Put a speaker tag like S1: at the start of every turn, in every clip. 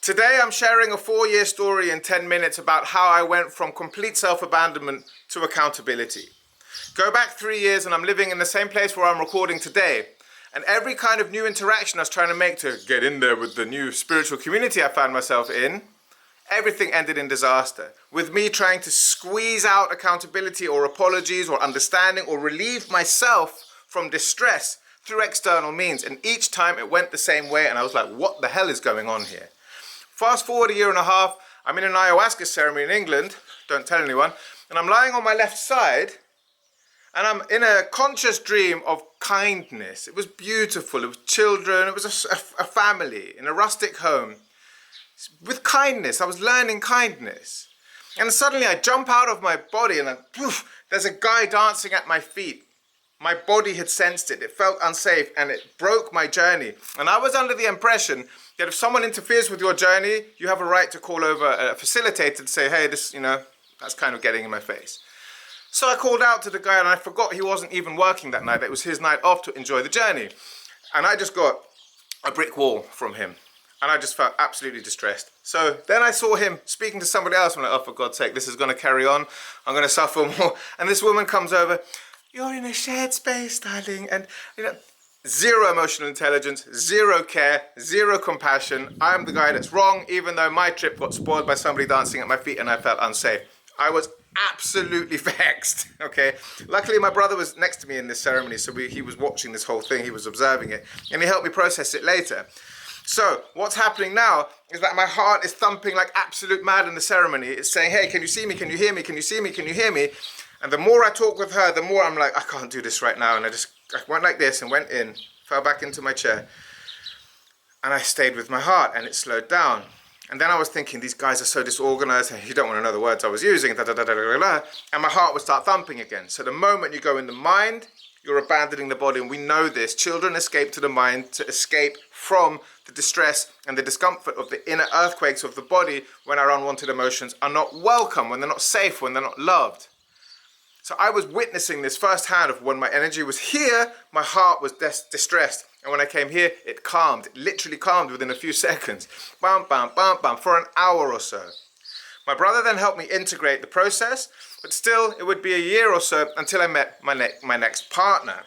S1: Today I'm sharing a 4-year story in 10 minutes about how I went from complete self-abandonment to accountability. Go back 3 years and I'm living in the same place where I'm recording today. And every kind of new interaction I was trying to make to get in there with the new spiritual community I found myself in, everything ended in disaster. With me trying to squeeze out accountability or apologies or understanding or relieve myself from distress through external means. And each time it went the same way and I was like, what the hell is going on here? Fast forward a year and a half, I'm in an ayahuasca ceremony in England, don't tell anyone, and I'm lying on my left side and I'm in a conscious dream of kindness. It was beautiful, it was children, it was a family in a rustic home. With kindness, I was learning kindness. And suddenly I jump out of my body and there's a guy dancing at my feet. My body had sensed it, it felt unsafe and it broke my journey. And I was under the impression that if someone interferes with your journey, you have a right to call over a facilitator to say, hey, this, that's kind of getting in my face. So I called out to the guy and I forgot he wasn't even working that night. It was his night off to enjoy the journey. And I just got a brick wall from him. And I just felt absolutely distressed. So then I saw him speaking to somebody else. I'm like, oh, for God's sake, this is going to carry on. I'm going to suffer more. And this woman comes over, you're in a shared space, darling. And, zero emotional intelligence, zero care, zero compassion. I'm the guy that's wrong, even though my trip got spoiled by somebody dancing at my feet and I felt unsafe. I was absolutely vexed, okay? Luckily, my brother was next to me in this ceremony, so he was watching this whole thing, he was observing it, and he helped me process it later. So, what's happening now is that my heart is thumping like absolute mad in the ceremony. It's saying, hey, can you see me? Can you hear me? Can you see me? Can you hear me? And the more I talk with her, the more I'm like, I can't do this right now. And I went like this and went in, fell back into my chair. And I stayed with my heart and it slowed down. And then I was thinking, these guys are so disorganized. And you don't want to know the words I was using. And my heart would start thumping again. So the moment you go in the mind, you're abandoning the body. And we know this. Children escape to the mind to escape from the distress and the discomfort of the inner earthquakes of the body when our unwanted emotions are not welcome, when they're not safe, when they're not loved. So I was witnessing this firsthand of when my energy was here, my heart was distressed. And when I came here, it calmed. It literally calmed within a few seconds. Bam, bam, bam, bam, for an hour or so. My brother then helped me integrate the process, but still it would be a year or so until I met my next partner.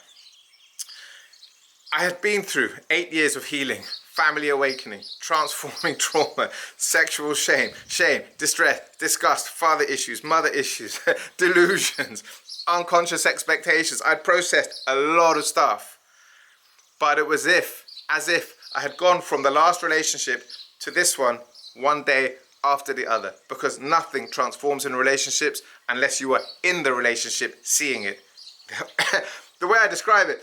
S1: I had been through 8 years of healing, family awakening, transforming trauma, sexual shame, distress, disgust, father issues, mother issues, delusions, unconscious expectations. I'd processed a lot of stuff, but it was as if I had gone from the last relationship to this one day after the other, because nothing transforms in relationships unless you are in the relationship seeing it. The way I describe it,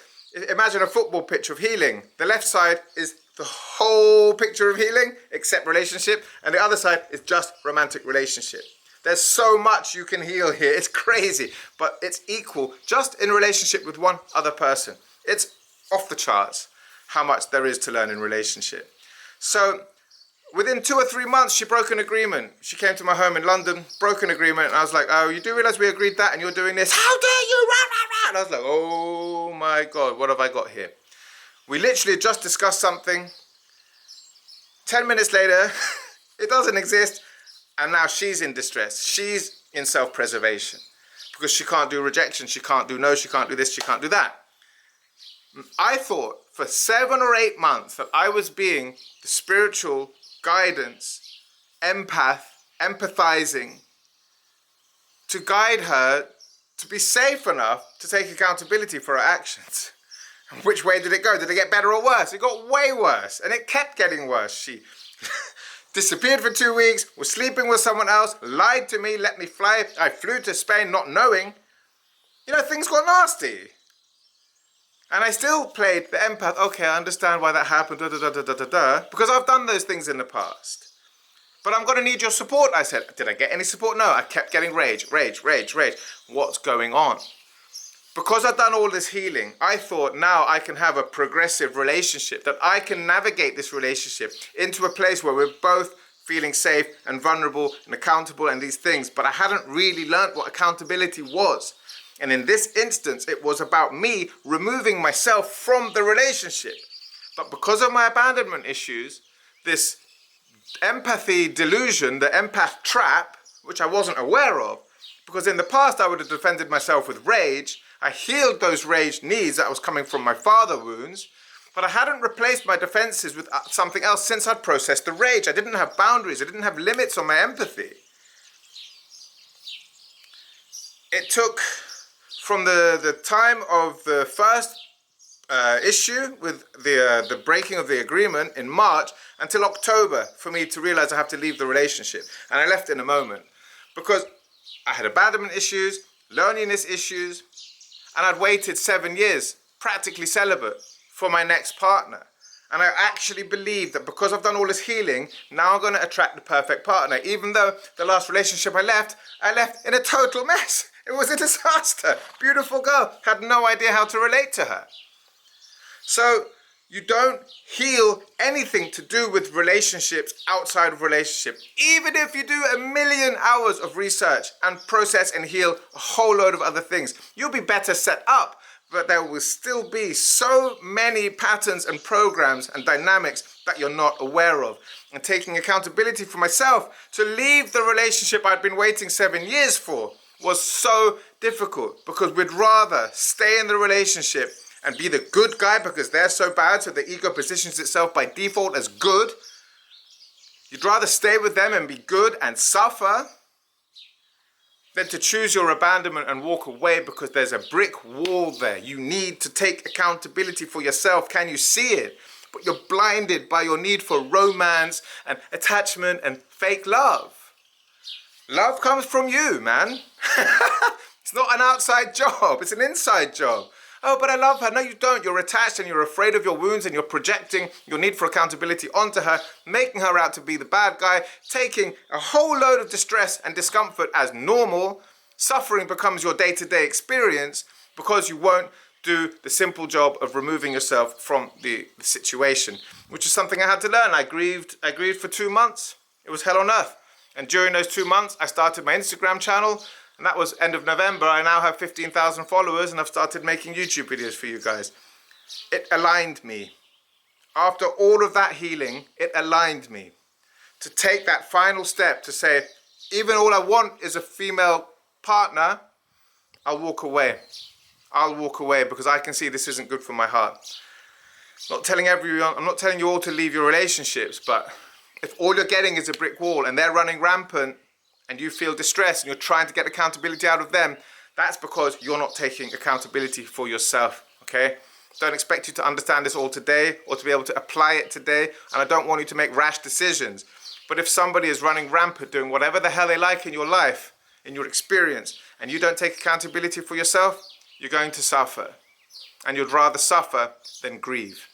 S1: imagine a football pitch of healing. The left side is the whole picture of healing except relationship, and the other side is just romantic relationship. There's so much you can heal here. It's crazy, but it's equal just in relationship with one other person. It's off the charts how much there is to learn in relationship. So within 2 or 3 months, she broke an agreement. She came to my home in London, broke an agreement, and I was like, oh, you do realize we agreed that and you're doing this? How dare you? Rah, rah, rah. And I was like, oh my God, what have I got here? We literally just discussed something. 10 minutes later, it doesn't exist. And now she's in distress. She's in self-preservation because she can't do rejection. She can't do no. She can't do this. She can't do that. I thought for 7 or 8 months that I was being the spiritual guidance, empath, empathizing to guide her to be safe enough to take accountability for her actions. Which way did it go? Did it get better or worse? It got way worse, and it kept getting worse. She disappeared for 2 weeks, was sleeping with someone else, lied to me, let me fly. I flew to Spain not knowing. Things got nasty. And I still played the empath. Okay, I understand why that happened, because I've done those things in the past. But I'm going to need your support, I said. Did I get any support? No, I kept getting rage. What's going on? Because I've done all this healing, I thought now I can have a progressive relationship, that I can navigate this relationship into a place where we're both feeling safe and vulnerable and accountable and these things. But I hadn't really learned what accountability was. And in this instance, it was about me removing myself from the relationship. But because of my abandonment issues, this empathy delusion, the empath trap, which I wasn't aware of, because in the past I would have defended myself with rage. I healed those rage needs that was coming from my father wounds, but I hadn't replaced my defenses with something else since I'd processed the rage. I didn't have boundaries. I didn't have limits on my empathy. It took from the time of the first issue with the breaking of the agreement in March until October for me to realize I have to leave the relationship. And I left in a moment because I had abandonment issues, loneliness issues, and I'd waited 7 years, practically celibate, for my next partner. And I actually believe that because I've done all this healing, now I'm going to attract the perfect partner. Even though the last relationship I left in a total mess. It was a disaster. Beautiful girl, had no idea how to relate to her. So you don't heal anything to do with relationships outside of relationship. Even if you do 1,000,000 hours of research and process and heal a whole load of other things, you'll be better set up. But there will still be so many patterns and programs and dynamics that you're not aware of. And taking accountability for myself to leave the relationship I'd been waiting 7 years for was so difficult, because we'd rather stay in the relationship and be the good guy because they're so bad, so the ego positions itself by default as good. You'd rather stay with them and be good and suffer than to choose your abandonment and walk away because there's a brick wall there. You need to take accountability for yourself. Can you see it? But you're blinded by your need for romance and attachment and fake love. Love comes from you, man. It's not an outside job, it's an inside job. Oh, but I love her. No, you don't. You're attached and you're afraid of your wounds and you're projecting your need for accountability onto her, making her out to be the bad guy, taking a whole load of distress and discomfort as normal. Suffering becomes your day-to-day experience because you won't do the simple job of removing yourself from the situation, which is something I had to learn. I grieved for 2 months. It was hell on earth. And during those 2 months, I started my Instagram channel. And that was end of November. I now have 15,000 followers and I've started making YouTube videos for you guys. It aligned me. After all of that healing, it aligned me to take that final step to say, even all I want is a female partner, I'll walk away. I'll walk away because I can see this isn't good for my heart. I'm not telling you all to leave your relationships, but if all you're getting is a brick wall and they're running rampant, and you feel distressed and you're trying to get accountability out of them, that's because you're not taking accountability for yourself, okay? Don't expect you to understand this all today or to be able to apply it today, and I don't want you to make rash decisions. But if somebody is running rampant, doing whatever the hell they like in your life, in your experience, and you don't take accountability for yourself, you're going to suffer. And you'd rather suffer than grieve.